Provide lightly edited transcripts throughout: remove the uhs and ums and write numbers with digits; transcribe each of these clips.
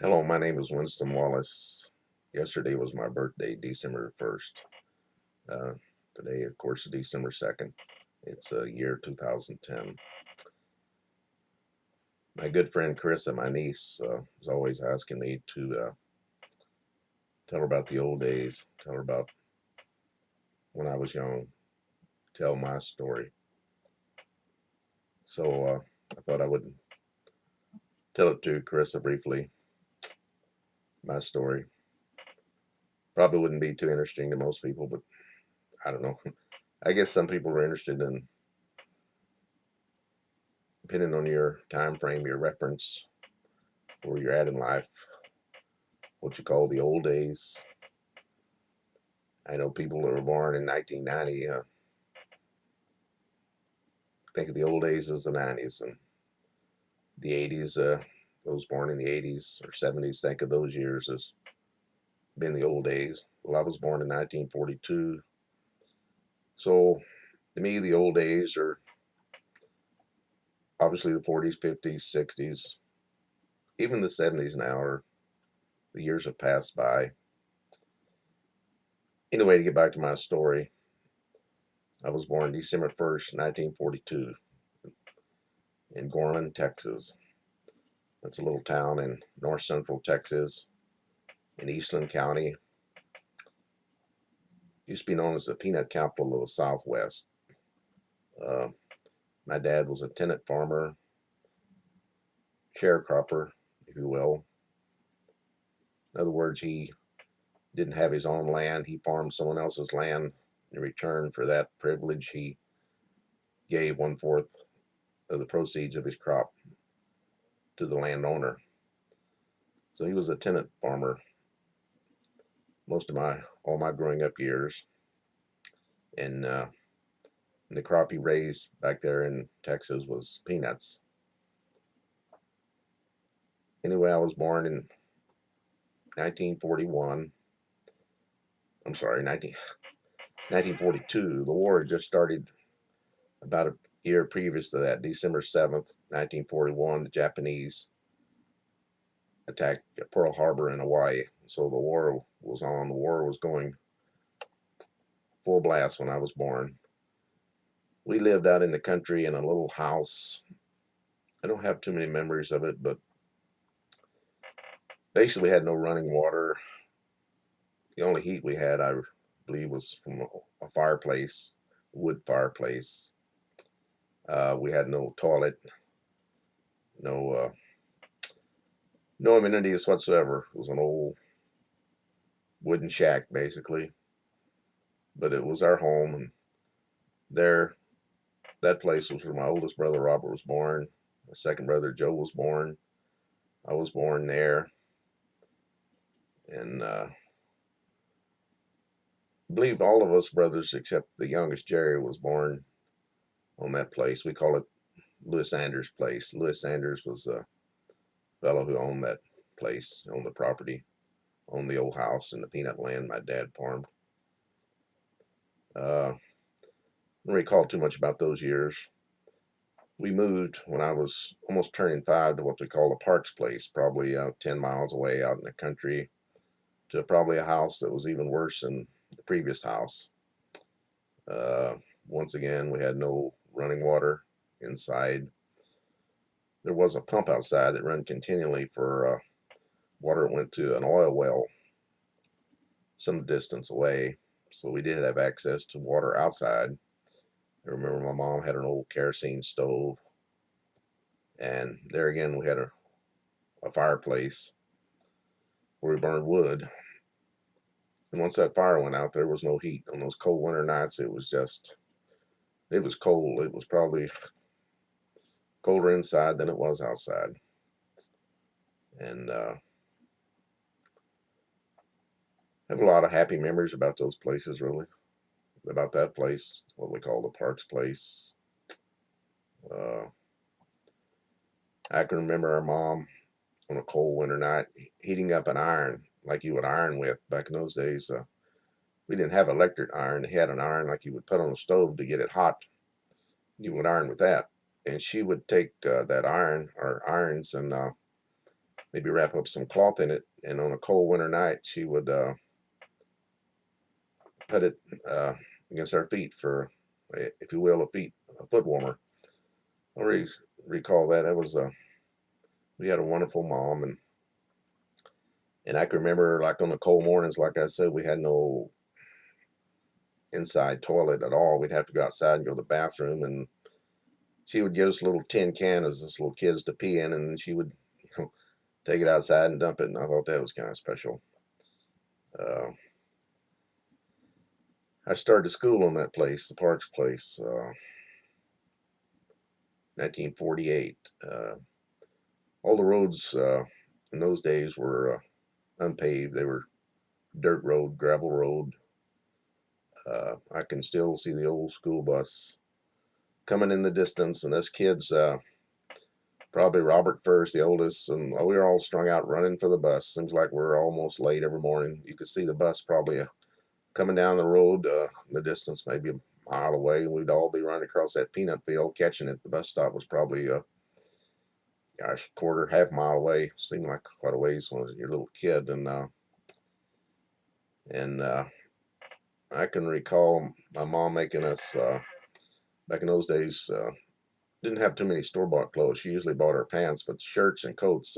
Hello, my name is Winston Wallace. Yesterday was my birthday, December 1st. Uh, Today, of course, is December 2nd. It's year 2010. My good friend Carissa, my niece, is always asking me to tell her about the old days, tell her about when I was young, tell my story. So I thought I would tell it to Carissa briefly, my story. Probably wouldn't be too interesting to most people, but I don't know. I guess some people are interested in, depending on your time frame, your reference, where you're at in life, what you call the old days. I know people that were born in 1990 think of the old days as the 90s, and the 80s, those born in the 80s or 70s think of those years as being the old days. Well, I was born in 1942, so to me, the old days are obviously the 40s, 50s, 60s, even the 70s now are the years have passed by. Anyway, to get back to my story, I was born December 1st, 1942, in Gorman, Texas. That's a little town in north central Texas in Eastland County. Used to be known as the peanut capital of the Southwest. Uh, my dad was a tenant farmer, sharecropper, if you will. In other words, he didn't have his own land. He farmed someone else's land. In return for that privilege, he gave 1/4 of the proceeds of his crop to the landowner. So he was a tenant farmer most of all my growing up years, and the crop he raised back there in Texas was peanuts. Anyway, I was born in 1941. I'm sorry, 1942. The war had just started about a year previous to that. December 7th, 1941, the Japanese attacked Pearl Harbor in Hawaii. So the war was on. The war was going full blast when I was born. We lived out in the country in a little house. I don't have too many memories of it, but basically we had no running water. The only heat we had, I believe, was from a fireplace, wood fireplace. We had no toilet, no no amenities whatsoever. It was an old wooden shack, basically, but it was our home. And there, that place was where my oldest brother Robert was born. My second brother Joe was born. I was born there, and I believe all of us brothers, except the youngest Jerry, was born on that place. We call it Lewis Sanders' place. Lewis Sanders was a fellow who owned that place, owned the property, owned the old house and the peanut land my dad farmed. I don't recall too much about those years. We moved when I was almost turning 5 to what we call a Parks place, probably 10 miles away out in the country, to probably a house that was even worse than the previous house. Uh, Once again, we had no running water inside. There was a pump outside that ran continually for water. It went to an oil well some distance away, so we did have access to water outside. I remember my mom had an old kerosene stove, and there again we had a fireplace where we burned wood. And once that fire went out, there was no heat. On those cold winter nights, it was cold. It was probably colder inside than it was outside. And I have a lot of happy memories about those places, really. About that place, what we call the Parks place. Uh, I can remember our mom on a cold winter night heating up an iron like you would iron with. Back in those days, we didn't have electric iron. They had an iron like you would put on the stove to get it hot. You would iron with that. And she would take that iron or irons and maybe wrap up some cloth in it, and on a cold winter night, she would put it against our feet for, if you will, a foot warmer. I recall that. That was we had a wonderful mom, and I can remember, like, on the cold mornings, like I said, we had no inside toilet at all. We'd have to go outside and go to the bathroom, and she would give us a little tin can as us little kids to pee in, and she would, take it outside and dump it. And I thought that was kind of special. Uh, I started school on that place, the Parks place, 1948. All the roads in those days were unpaved. They were dirt road, gravel road. I can still see the old school bus coming in the distance, and us kids, probably Robert first, the oldest, and we were all strung out running for the bus. Seems like we're almost late every morning. You could see the bus probably coming down the road in the distance, maybe a mile away. We'd all be running across that peanut field catching it. The bus stop was probably gosh, quarter, half mile away. Seemed like quite a ways when you're a little kid, and I can recall my mom making us back in those days. Didn't have too many store-bought clothes. She usually bought her pants, but shirts and coats.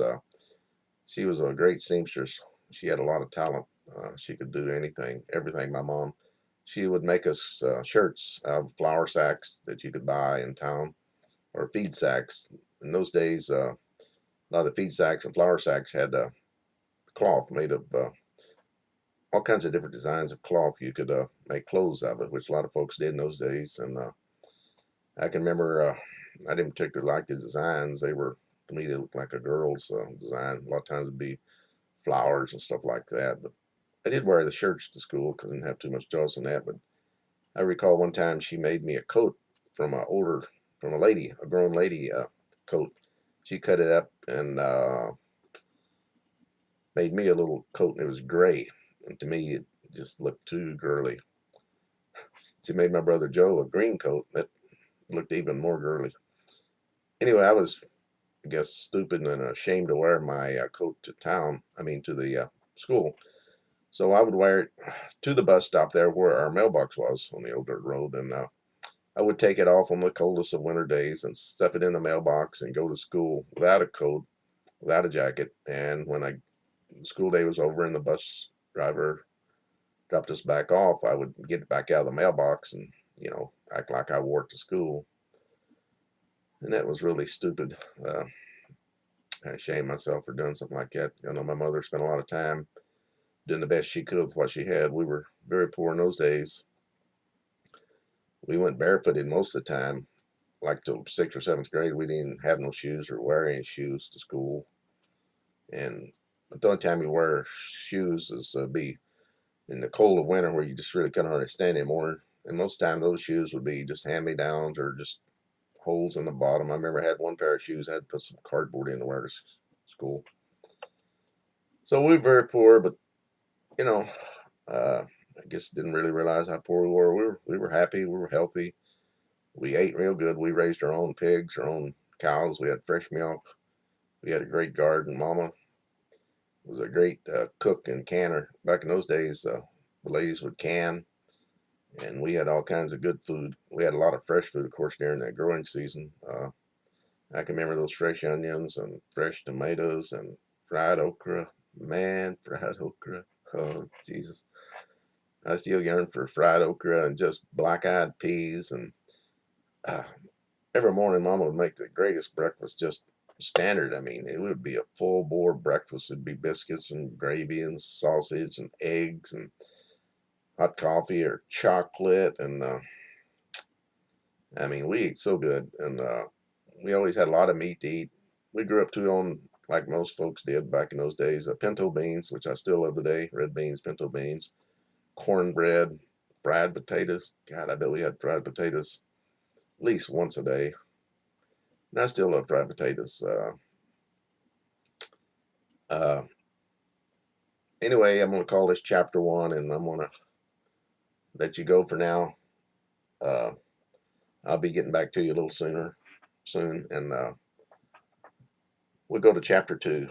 She was a great seamstress. She had a lot of talent. She could do anything, everything. My mom, she would make us shirts out of flour sacks that you could buy in town, or feed sacks. In those days, a lot of the feed sacks and flour sacks had cloth made of all kinds of different designs of cloth. You could make clothes out of it, which a lot of folks did in those days. And I can remember I didn't particularly like the designs. They were, to me, they looked like a girl's design. A lot of times it'd be flowers and stuff like that. But I did wear the shirts to school because I didn't have too much choice on that. But I recall one time she made me a coat from from a lady, a grown lady coat. She cut it up and made me a little coat, and it was gray. And to me, it just looked too girly. She made my brother Joe a green coat that looked even more girly. Anyway, I was, I guess, stupid and ashamed to wear my coat to town. I mean, to the school. So I would wear it to the bus stop there where our mailbox was on the old dirt road, and I would take it off on the coldest of winter days and stuff it in the mailbox and go to school without a coat, without a jacket. And when the school day was over and the bus driver dropped us back off, I would get it back out of the mailbox and, act like I wore it to school. And that was really stupid. I shame myself for doing something like that. My mother spent a lot of time doing the best she could with what she had. We were very poor in those days. We went barefooted most of the time. Like till 6th or 7th grade, we didn't have no shoes or wear any shoes to school. And the only time you wear shoes is be in the cold of winter where you just really couldn't understand anymore. And most of the time those shoes would be just hand-me-downs or just holes in the bottom. I remember I had one pair of shoes I had to put some cardboard in to wear to school. So we were very poor, but I guess didn't really realize how poor we were. We were happy. We were healthy. We ate real good. We raised our own pigs, our own cows. We had fresh milk. We had a great garden. Mama was a great cook and canner. Back in those days, the ladies would can, and we had all kinds of good food. We had a lot of fresh food, of course, during that growing season. I can remember those fresh onions and fresh tomatoes and fried okra. Man, fried okra. Oh, Jesus. I still yearn for fried okra and just black-eyed peas. And uh, every morning, Mama would make the greatest breakfast, just standard. I mean, it would be a full-bore breakfast. It'd be biscuits and gravy and sausage and eggs and hot coffee or chocolate. And I mean, we ate so good. And we always had a lot of meat to eat. We grew up on, like most folks did back in those days, pinto beans, which I still love today, red beans, pinto beans, cornbread, fried potatoes. God, I bet we had fried potatoes at least once a day. And I still love fried potatoes. Anyway, I'm going to call this chapter 1, and I'm going to let you go for now. I'll be getting back to you a little soon, and we'll go to chapter 2.